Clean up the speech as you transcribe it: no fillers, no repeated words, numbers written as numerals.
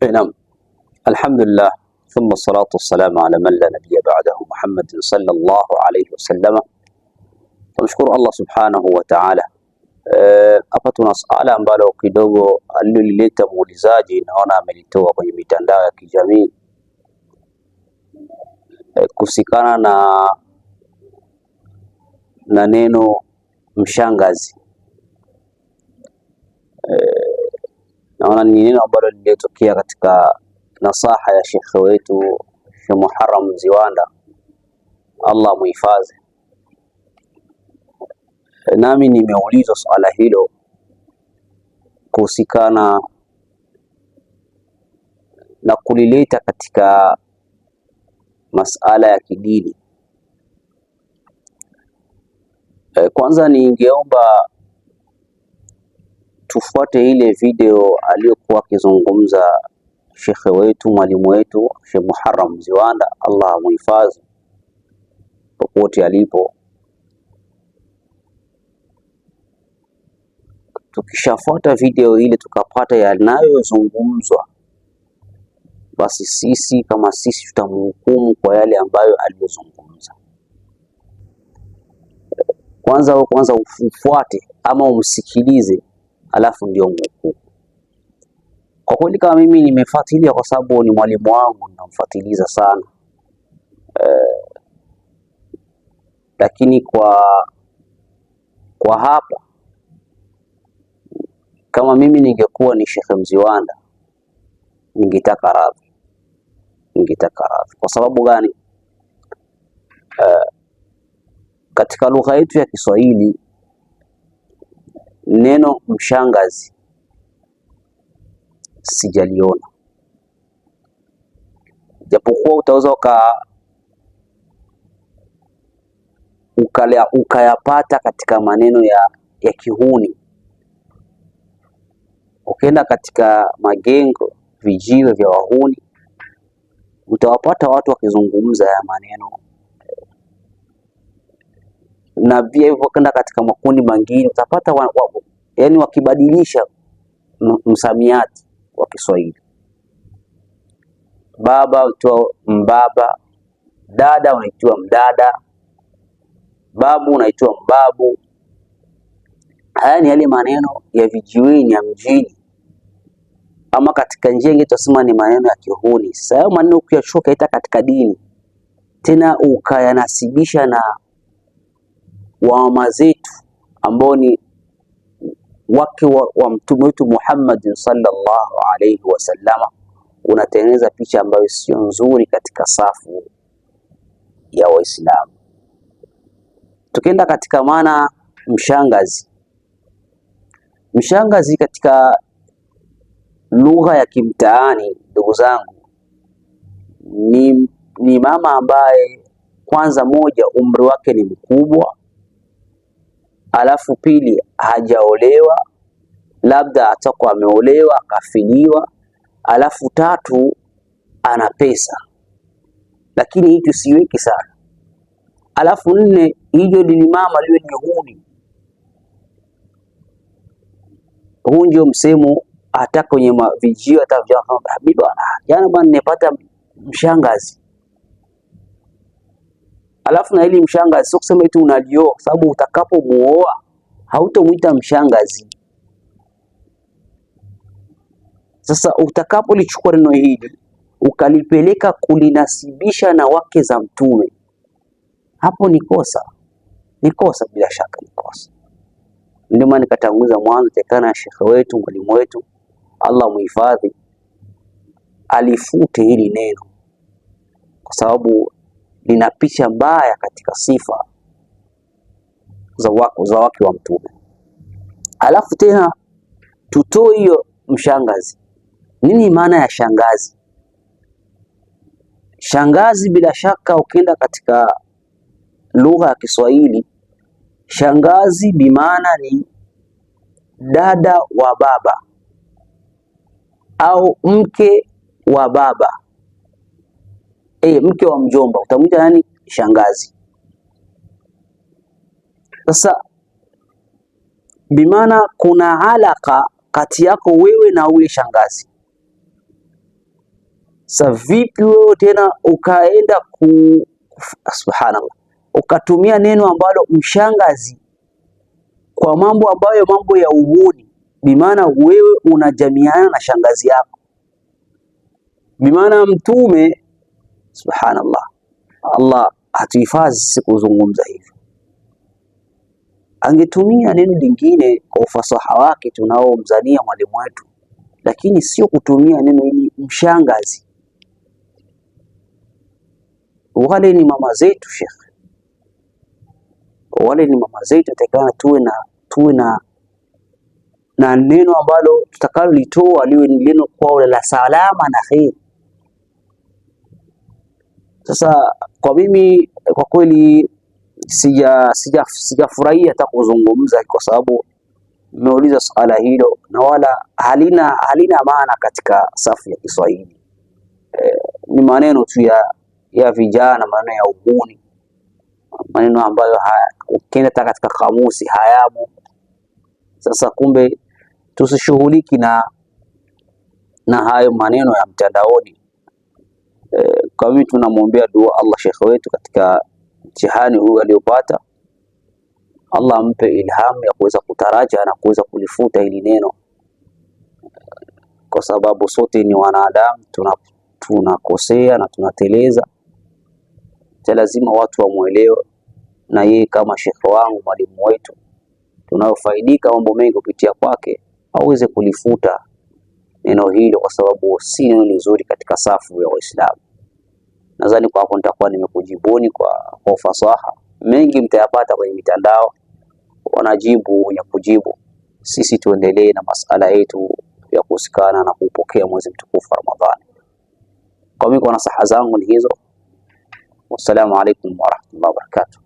نعم. الحمد لله ثم الصلاة والسلام على من لا نبي بعده محمد صلى الله عليه wasallam. Tunashukuru Allah subhanahu wa ta'ala. Hapa tuna swala ambalo kidogo alilolileta muulizaji, naona amelitoa kwenye mitandao ya kijamii kuhusikana na neno mshangazi. Naona ni neno ambalo lilitokea katika nasaha ya shekhe wetu Sheikh Muharram Ziwanda, Allah muhifadhi. Nami nimeulizwa swala hilo kuhusikana na kulileta katika masala ya kidini. Kwanza ningeomba tufuate ile video aliyokuwa akizungumza shekhe wetu, mwalimu wetu Sheikh Muharram Ziwanda, Allah muhifadhi popote alipo. Tukishafuata video ile tukapata yanayozungumzwa, basi sisi kama sisi tutamhukumu kwa yale ambayo aliyozungumza. Kwanza ufuate ama umsikilize, alafu ndio mhukumu. Kwa kweli kama mimi nimefuatilia kwa sababu ni mwalimu wangu, namfuatiliza sana. Lakini kwa hapa, kama mimi ningekuwa ni Sheikh Mziwanda, ningetaka radhi. Kwa sababu gani? Katika lugha yetu ya Kiswahili neno mshangazi sijaliona, japokuwa utaweza ukayapata katika maneno ya kihuni. Ukienda katika magengo, vijiwe vya wahuni, utawapata watu wakizungumza ya maneno, na pia hivyo ukienda katika makundi mengine utapata yani wakibadilisha msamiati wa Kiswahili. Baba unaitwa mbaba, dada unaitwa mdada, babu unaitwa mbabu. Haya ni yale maneno ya vijiweni ya mjini, ama katika njia nyingine tutasema ni maneno ya kihuni. Sasa maneno ukiyachukua ita katika dini tena ukayanasibisha na wama zetu ambao ni wake wa mtume wetu Muhammad sallallahu alayhi wasallam, unatengeneza picha ambayo sio nzuri katika safu ya Waislamu. Tukienda katika maana mshangazi katika lugha ya kimtaani, ndugu zangu, ni mama ambaye kwanza moja umri wake ni mkubwa, alafu pili hajaolewa, labda atakuwa ameolewa akafiliwa, alafu tatu ana pesa, lakini hii tusiweki sana, alafu nne hiyo ni mama liwe ni huni. Huu ndio msemo hata kwenye vijio, hata bibi bwana, jana bwana nimepata mshangazi. Alafu na ili mshangazi sio kusema eti unalioa, kwa sababu utakapomuoa hautomuita mshangazi. Sasa utakapolichukua neno hili ukalipeleka kulinasibisha na wake za mtume, hapo ni kosa. Bila shaka ni kosa. Ndio maana nikatanguliza mwanzo tekana shekhe wetu, mwalimu wetu, Allah muhifadhi, alifute hili neno kwa sababu lina picha mbaya katika sifa za wake wa mtume. Alafu tena tutoe hiyo mshangazi. Nini maana ya shangazi? Shangazi bila shaka ukienda katika lugha ya Kiswahili, shangazi bimaana ni dada wa baba au mke wa baba. Mke wa mjomba utamwita nani? Shangazi. Sasa bimaana kuna alaka kati yako wewe na ule shangazi. Sa vipi wewe tena ukaenda subhanallah, ukatumia neno ambalo mshangazi kwa mambo ambayo mambo ya uhuni, bimaana wewe unajamiana na shangazi yako, bimaana Mtume subhanallah, Allah hatuhifadhi sisi kuzungumza hivi. Angetumia neno lingine kwa ufasaha wake tunaomzania mwalimu wetu, lakini sio kutumia neno hili mshangazi. Wale ni mama zetu Sheikh, wale ni mama zetu, tutakana tuwe na neno ambalo tutakalolitoa liwe ni neno kwao la salama na kheri. Sasa kwa mimi kwa kweli sijafurahia hata kuzungumza, kwa sababu nimeuliza swala hilo na wala halina maana katika safu ya Kiswahili. Ni maneno tu ya vijana, maneno ya uhuni, maneno ambayo ukienda katika kamusi hayamo. Sasa kumbe tusishughuliki na hayo maneno ya mtandaoni. Kwa mimi tunamwombea dua Allah Sheikh wetu katika mtihani huu aliopata, Allah ampe ilhamu ya kuweza kutaraja na kuweza kulifuta hili neno, kwa sababu sote ni wanadamu, tunakosea na tunateleza. Lazima watu wamuelewe, na yeye kama Sheikh wangu, mwalimu wetu, tunayofaidika mambo mengi kupitia kwake, aweze kulifuta neno hilo, kwa sababu si neno nzuri katika safu ya Waislamu. Nadhani kwa hapo nitakuwa nimekujibuni kwa ufasaha. Mengi mtayapata kwenye mitandao, wanajibu ya kujibu. Sisi tuendelee na masala yetu ya kuhusikana na kupokea mwezi mtukufu Ramadhani. Kwa mimi, kwa nasaha zangu ni hizo. Wassalamu alaikum warahmatullahi wabarakatuh.